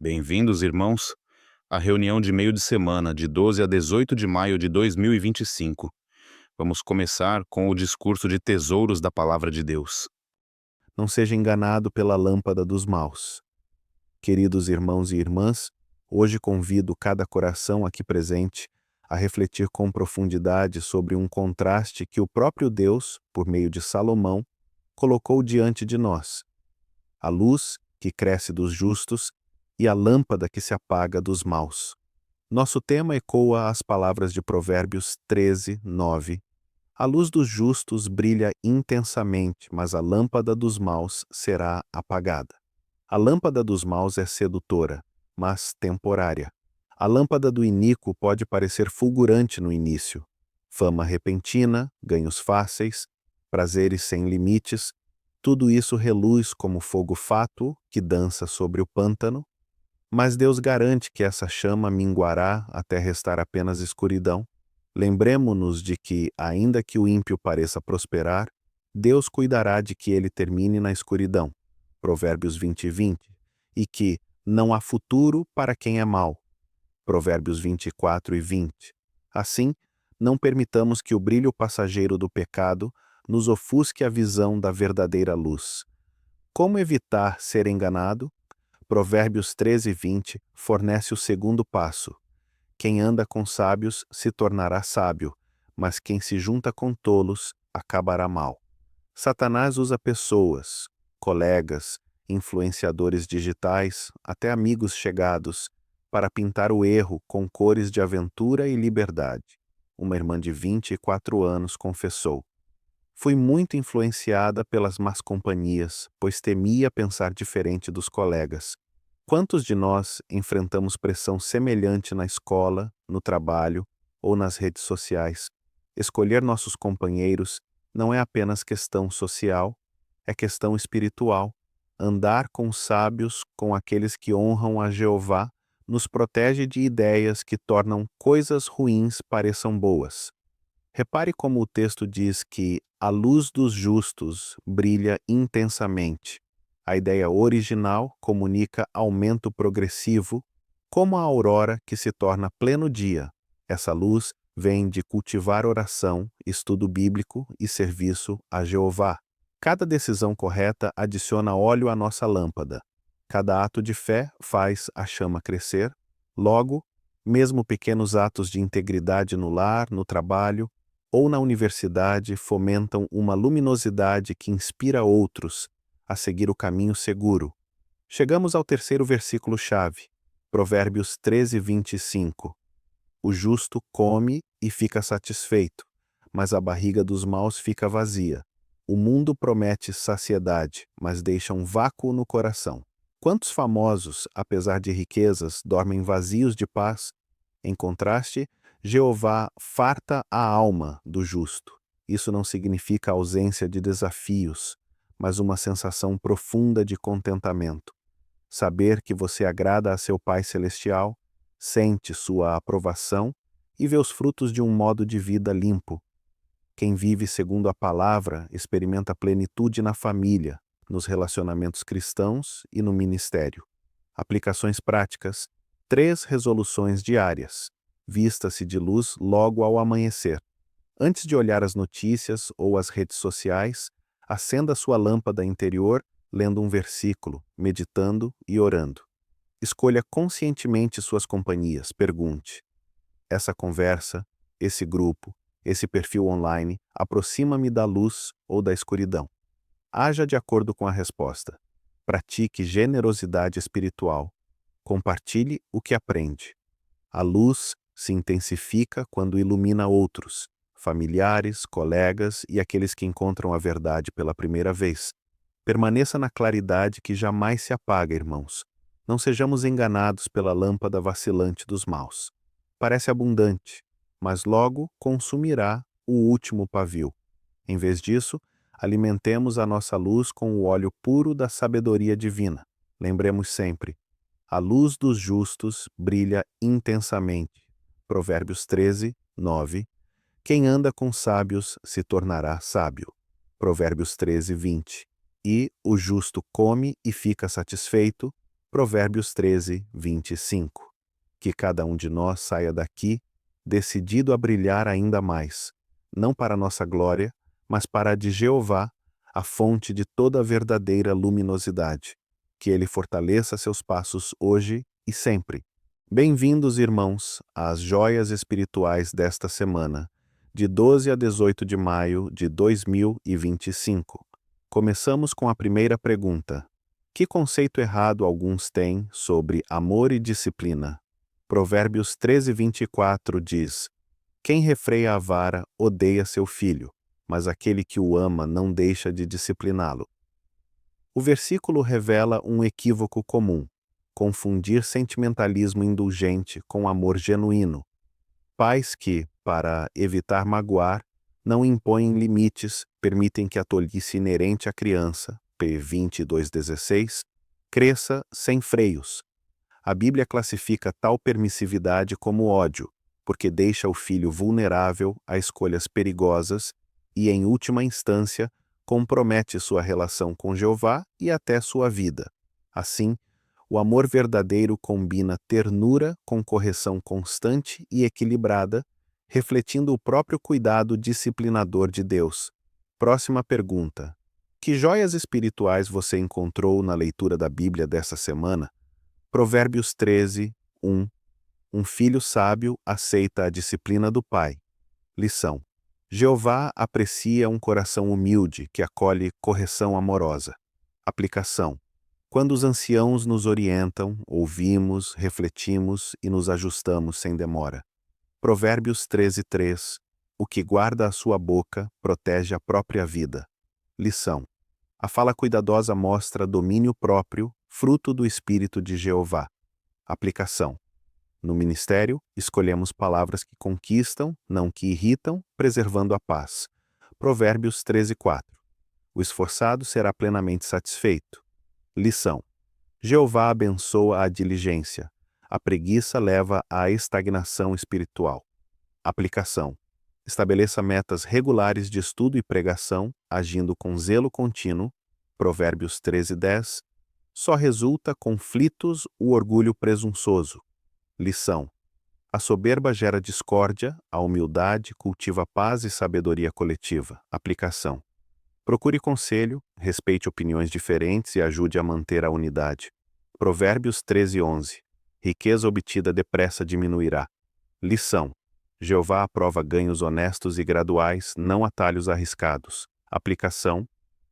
Bem-vindos, irmãos, à reunião de meio de semana, de 12 a 18 de maio de 2025. Vamos começar com o discurso de tesouros da Palavra de Deus. Não seja enganado pela lâmpada dos maus. Queridos irmãos e irmãs, hoje convido cada coração aqui presente a refletir com profundidade sobre um contraste que o próprio Deus, por meio de Salomão, colocou diante de nós: a luz que cresce dos justos e a lâmpada que se apaga dos maus. Nosso tema ecoa as palavras de Provérbios 13, 9. A luz dos justos brilha intensamente, mas a lâmpada dos maus será apagada. A lâmpada dos maus é sedutora, mas temporária. A lâmpada do iníquo pode parecer fulgurante no início. Fama repentina, ganhos fáceis, prazeres sem limites, tudo isso reluz como fogo fátuo que dança sobre o pântano, mas Deus garante que essa chama minguará até restar apenas escuridão. Lembremo-nos de que, ainda que o ímpio pareça prosperar, Deus cuidará de que ele termine na escuridão. Provérbios 20 e 20. E que não há futuro para quem é mau. Provérbios 24 e 20. Assim, não permitamos que o brilho passageiro do pecado nos ofusque a visão da verdadeira luz. Como evitar ser enganado? Provérbios 13 e 20 fornece o segundo passo. Quem anda com sábios se tornará sábio, mas quem se junta com tolos acabará mal. Satanás usa pessoas, colegas, influenciadores digitais, até amigos chegados, para pintar o erro com cores de aventura e liberdade. Uma irmã de 24 anos confessou: fui muito influenciada pelas más companhias, pois temia pensar diferente dos colegas. Quantos de nós enfrentamos pressão semelhante na escola, no trabalho ou nas redes sociais? Escolher nossos companheiros não é apenas questão social, é questão espiritual. Andar com sábios, com aqueles que honram a Jeová, nos protege de ideias que tornam coisas ruins pareçam boas. Repare como o texto diz que a luz dos justos brilha intensamente. A ideia original comunica aumento progressivo, como a aurora que se torna pleno dia. Essa luz vem de cultivar oração, estudo bíblico e serviço a Jeová. Cada decisão correta adiciona óleo à nossa lâmpada. Cada ato de fé faz a chama crescer. Logo, mesmo pequenos atos de integridade no lar, no trabalho ou na universidade fomentam uma luminosidade que inspira outros a seguir o caminho seguro. Chegamos ao terceiro versículo-chave, Provérbios 13, 25. O justo come e fica satisfeito, mas a barriga dos maus fica vazia. O mundo promete saciedade, mas deixa um vácuo no coração. Quantos famosos, apesar de riquezas, dormem vazios de paz? Em contraste, Jeová farta a alma do justo. Isso não significa ausência de desafios, mas uma sensação profunda de contentamento. Saber que você agrada a seu Pai Celestial, sente sua aprovação e vê os frutos de um modo de vida limpo. Quem vive segundo a palavra experimenta plenitude na família, nos relacionamentos cristãos e no ministério. Aplicações práticas: 3 resoluções diárias. Vista-se de luz logo ao amanhecer. Antes de olhar as notícias ou as redes sociais, acenda sua lâmpada interior lendo um versículo, meditando e orando. Escolha conscientemente suas companhias. Pergunte: essa conversa, esse grupo, esse perfil online aproxima-me da luz ou da escuridão? Haja de acordo com a resposta. Pratique generosidade espiritual. Compartilhe o que aprende. A luz se intensifica quando ilumina outros, familiares, colegas e aqueles que encontram a verdade pela primeira vez. Permaneça na claridade que jamais se apaga, irmãos. Não sejamos enganados pela lâmpada vacilante dos maus. Parece abundante, mas logo consumirá o último pavio. Em vez disso, alimentemos a nossa luz com o óleo puro da sabedoria divina. Lembremos sempre: a luz dos justos brilha intensamente. Provérbios 13, 9. Quem anda com sábios se tornará sábio. Provérbios 13, 20. E o justo come e fica satisfeito, Provérbios 13, 25. Que cada um de nós saia daqui decidido a brilhar ainda mais, não para nossa glória, mas para a de Jeová, a fonte de toda a verdadeira luminosidade. Que ele fortaleça seus passos hoje e sempre. Bem-vindos, irmãos, às joias espirituais desta semana, de 12 a 18 de maio de 2025. Começamos com a primeira pergunta. Que conceito errado alguns têm sobre amor e disciplina? Provérbios 13, 24 diz: Quem refreia a vara odeia seu filho, mas aquele que o ama não deixa de discipliná-lo. O versículo revela um equívoco comum: confundir sentimentalismo indulgente com amor genuíno. Pais que, para evitar magoar, não impõem limites, permitem que a tolice inerente à criança, P. 22:16, cresça sem freios. A Bíblia classifica tal permissividade como ódio, porque deixa o filho vulnerável a escolhas perigosas e, em última instância, compromete sua relação com Jeová e até sua vida. Assim, o amor verdadeiro combina ternura com correção constante e equilibrada, refletindo o próprio cuidado disciplinador de Deus. Próxima pergunta. Que joias espirituais você encontrou na leitura da Bíblia dessa semana? Provérbios 13, 1. Um filho sábio aceita a disciplina do pai. Lição. Jeová aprecia um coração humilde que acolhe correção amorosa. Aplicação. Quando os anciãos nos orientam, ouvimos, refletimos e nos ajustamos sem demora. Provérbios 13, 3. O que guarda a sua boca protege a própria vida. Lição. A fala cuidadosa mostra domínio próprio, fruto do Espírito de Jeová. Aplicação. No ministério, escolhemos palavras que conquistam, não que irritam, preservando a paz. Provérbios 13, 4. O esforçado será plenamente satisfeito. Lição. Jeová abençoa a diligência. A preguiça leva à estagnação espiritual. Aplicação. Estabeleça metas regulares de estudo e pregação, agindo com zelo contínuo. Provérbios 13, 10. Só resulta conflitos o orgulho presunçoso. Lição. A soberba gera discórdia, a humildade cultiva paz e sabedoria coletiva. Aplicação. Procure conselho, respeite opiniões diferentes e ajude a manter a unidade. Provérbios 13, 11. Riqueza obtida depressa diminuirá. Lição. Jeová aprova ganhos honestos e graduais, não atalhos arriscados. Aplicação.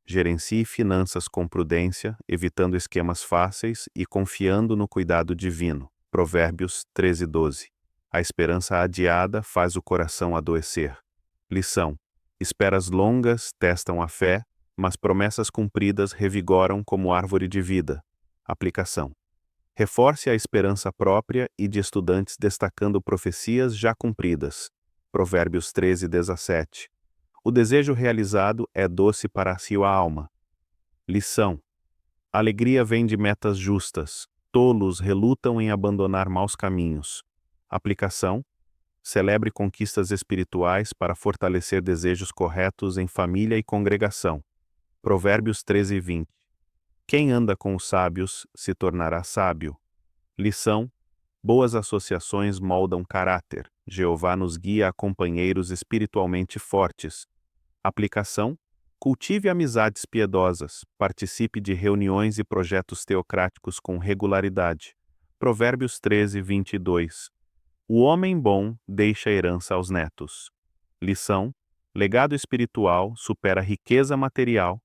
Gerencie finanças com prudência, evitando esquemas fáceis e confiando no cuidado divino. Provérbios 13, 12. A esperança adiada faz o coração adoecer. Lição. Esperas longas testam a fé, mas promessas cumpridas revigoram como árvore de vida. Aplicação. Reforce a esperança própria e de estudantes destacando profecias já cumpridas. Provérbios 13, 17. O desejo realizado é doce para a sua alma. Lição. A alegria vem de metas justas. Tolos relutam em abandonar maus caminhos. Aplicação. Celebre conquistas espirituais para fortalecer desejos corretos em família e congregação. Provérbios 13, 20. Quem anda com os sábios se tornará sábio. Lição. Boas associações moldam caráter. Jeová nos guia a companheiros espiritualmente fortes. Aplicação. Cultive amizades piedosas. Participe de reuniões e projetos teocráticos com regularidade. Provérbios 13, 22. O homem bom deixa herança aos netos. Lição. Legado espiritual supera riqueza material.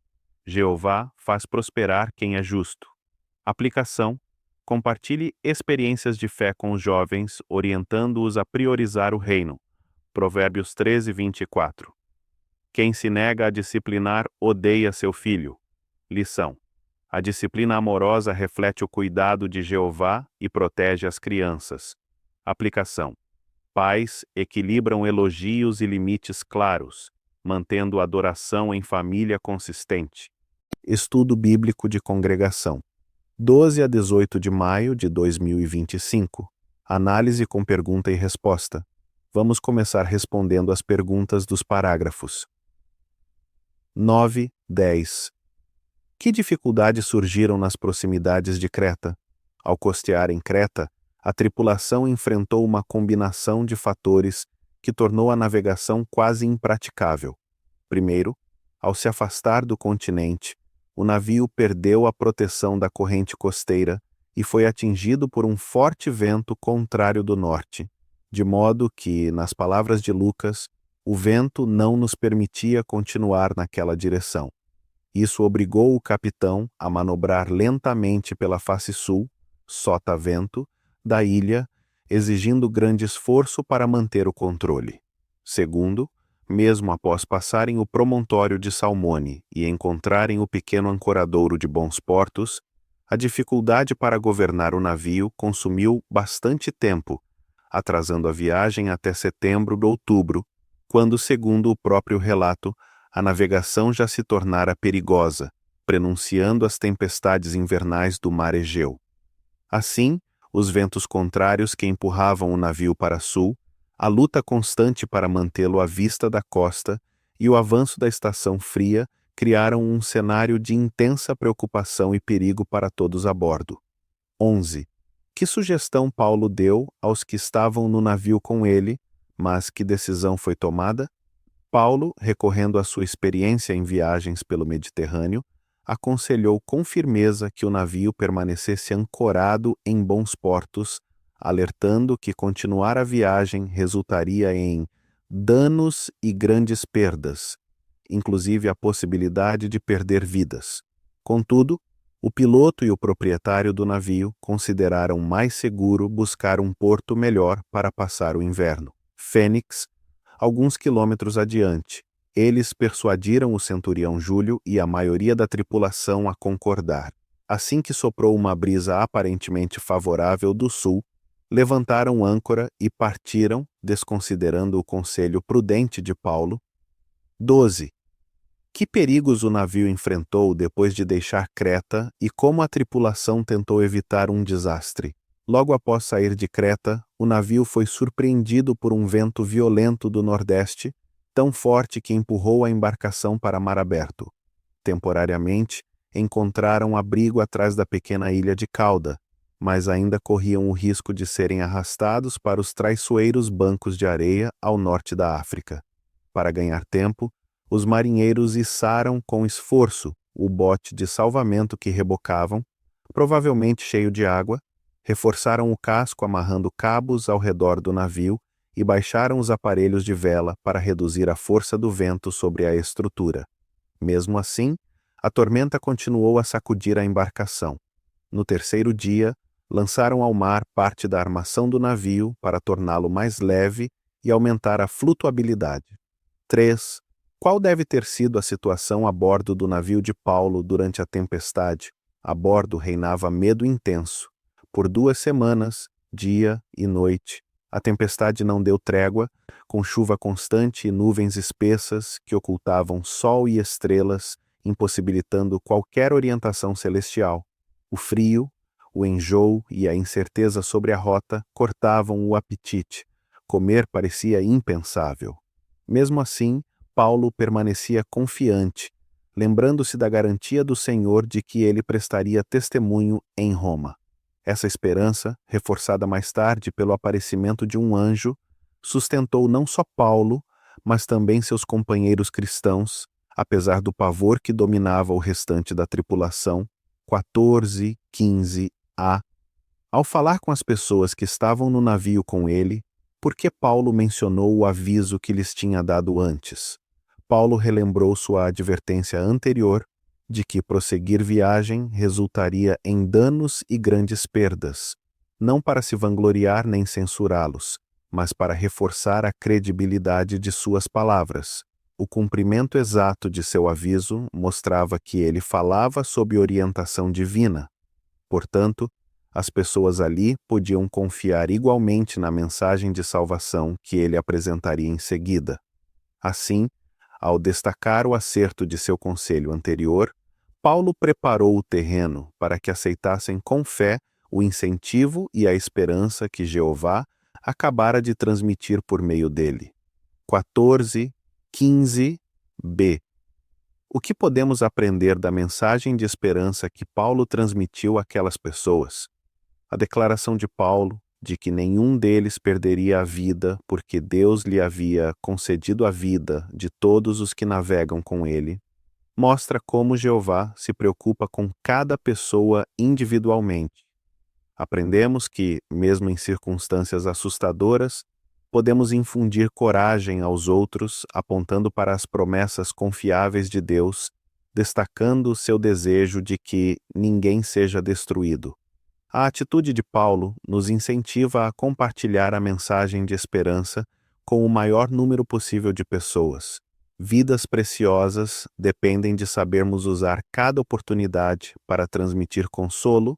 Jeová faz prosperar quem é justo. Aplicação. Compartilhe experiências de fé com os jovens, orientando-os a priorizar o reino. Provérbios 13, 24. Quem se nega a disciplinar odeia seu filho. Lição. A disciplina amorosa reflete o cuidado de Jeová e protege as crianças. Aplicação. Pais equilibram elogios e limites claros, mantendo a adoração em família consistente. Estudo Bíblico de Congregação. 12 a 18 de maio de 2025. Análise com pergunta e resposta. Vamos começar respondendo as perguntas dos parágrafos 9, 10. Que dificuldades surgiram nas proximidades de Creta? Ao costearem Creta, a tripulação enfrentou uma combinação de fatores que tornou a navegação quase impraticável. Primeiro, ao se afastar do continente, o navio perdeu a proteção da corrente costeira e foi atingido por um forte vento contrário do norte, de modo que, nas palavras de Lucas, o vento não nos permitia continuar naquela direção. Isso obrigou o capitão a manobrar lentamente pela face sul, sotavento, da ilha, exigindo grande esforço para manter o controle. Segundo, mesmo após passarem o promontório de Salmone e encontrarem o pequeno ancoradouro de Bons Portos, a dificuldade para governar o navio consumiu bastante tempo, atrasando a viagem até setembro ou outubro, quando, segundo o próprio relato, a navegação já se tornara perigosa, prenunciando as tempestades invernais do mar Egeu. Assim, os ventos contrários que empurravam o navio para sul, a luta constante para mantê-lo à vista da costa e o avanço da estação fria criaram um cenário de intensa preocupação e perigo para todos a bordo. 11. Que sugestão Paulo deu aos que estavam no navio com ele, mas que decisão foi tomada? Paulo, recorrendo à sua experiência em viagens pelo Mediterrâneo, aconselhou com firmeza que o navio permanecesse ancorado em bons portos, alertando que continuar a viagem resultaria em danos e grandes perdas, inclusive a possibilidade de perder vidas. Contudo, o piloto e o proprietário do navio consideraram mais seguro buscar um porto melhor para passar o inverno. Fênix, alguns quilômetros adiante, eles persuadiram o centurião Júlio e a maioria da tripulação a concordar. Assim que soprou uma brisa aparentemente favorável do sul, levantaram âncora e partiram, desconsiderando o conselho prudente de Paulo. 12. Que perigos o navio enfrentou depois de deixar Creta e como a tripulação tentou evitar um desastre? Logo após sair de Creta, o navio foi surpreendido por um vento violento do nordeste, tão forte que empurrou a embarcação para mar aberto. Temporariamente, encontraram abrigo atrás da pequena ilha de Cauda, mas ainda corriam o risco de serem arrastados para os traiçoeiros bancos de areia ao norte da África. Para ganhar tempo, os marinheiros içaram com esforço o bote de salvamento que rebocavam, provavelmente cheio de água, reforçaram o casco amarrando cabos ao redor do navio e baixaram os aparelhos de vela para reduzir a força do vento sobre a estrutura. Mesmo assim, a tormenta continuou a sacudir a embarcação. No terceiro dia, lançaram ao mar parte da armação do navio para torná-lo mais leve e aumentar a flutuabilidade. 3. Qual deve ter sido a situação a bordo do navio de Paulo durante a tempestade? A bordo reinava medo intenso. Por 2 semanas, dia e noite, a tempestade não deu trégua, com chuva constante e nuvens espessas que ocultavam sol e estrelas, impossibilitando qualquer orientação celestial. O frio, o enjoo e a incerteza sobre a rota cortavam o apetite. Comer parecia impensável. Mesmo assim, Paulo permanecia confiante, lembrando-se da garantia do Senhor de que ele prestaria testemunho em Roma. Essa esperança, reforçada mais tarde pelo aparecimento de um anjo, sustentou não só Paulo, mas também seus companheiros cristãos, apesar do pavor que dominava o restante da tripulação. 14, 15a. Ao falar com as pessoas que estavam no navio com ele, por que Paulo mencionou o aviso que lhes tinha dado antes? Paulo relembrou sua advertência anterior de que prosseguir viagem resultaria em danos e grandes perdas, não para se vangloriar nem censurá-los, mas para reforçar a credibilidade de suas palavras. O cumprimento exato de seu aviso mostrava que ele falava sob orientação divina. Portanto, as pessoas ali podiam confiar igualmente na mensagem de salvação que ele apresentaria em seguida. Assim, ao destacar o acerto de seu conselho anterior, Paulo preparou o terreno para que aceitassem com fé o incentivo e a esperança que Jeová acabara de transmitir por meio dele. 14, 15b. O que podemos aprender da mensagem de esperança que Paulo transmitiu àquelas pessoas? A declaração de Paulo de que nenhum deles perderia a vida porque Deus lhe havia concedido a vida de todos os que navegam com ele, mostra como Jeová se preocupa com cada pessoa individualmente. Aprendemos que, mesmo em circunstâncias assustadoras, podemos infundir coragem aos outros, apontando para as promessas confiáveis de Deus, destacando o seu desejo de que ninguém seja destruído. A atitude de Paulo nos incentiva a compartilhar a mensagem de esperança com o maior número possível de pessoas. Vidas preciosas dependem de sabermos usar cada oportunidade para transmitir consolo,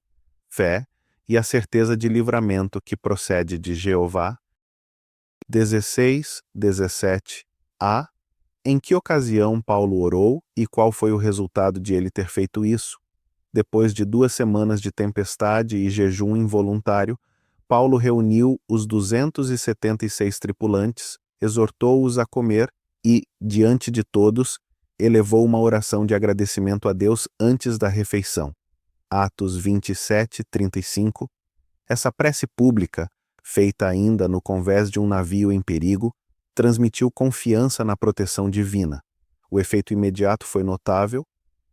fé e a certeza de livramento que procede de Jeová. 16, 17a. Em que ocasião Paulo orou e qual foi o resultado de ele ter feito isso? Depois de 2 semanas de tempestade e jejum involuntário, Paulo reuniu os 276 tripulantes, exortou-os a comer e, diante de todos, elevou uma oração de agradecimento a Deus antes da refeição. Atos 27, 35. Essa prece pública, feita ainda no convés de um navio em perigo, transmitiu confiança na proteção divina. O efeito imediato foi notável.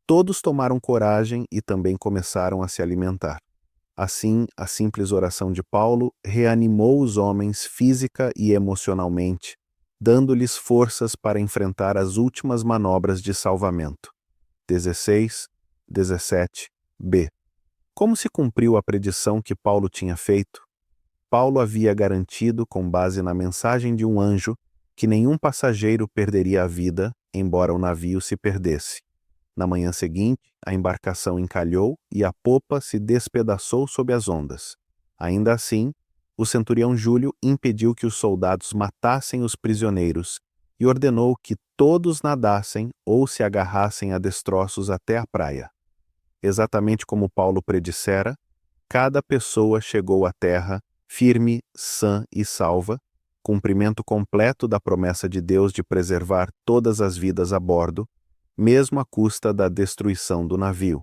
Todos tomaram coragem e também começaram a se alimentar. Assim, a simples oração de Paulo reanimou os homens física e emocionalmente, dando-lhes forças para enfrentar as últimas manobras de salvamento. 16, 17b. Como se cumpriu a predição que Paulo tinha feito? Paulo havia garantido, com base na mensagem de um anjo, que nenhum passageiro perderia a vida, embora o navio se perdesse. Na manhã seguinte, a embarcação encalhou e a popa se despedaçou sob as ondas. Ainda assim, o centurião Júlio impediu que os soldados matassem os prisioneiros e ordenou que todos nadassem ou se agarrassem a destroços até a praia. Exatamente como Paulo predissera, cada pessoa chegou à terra firme, sã e salva, cumprimento completo da promessa de Deus de preservar todas as vidas a bordo, mesmo à custa da destruição do navio.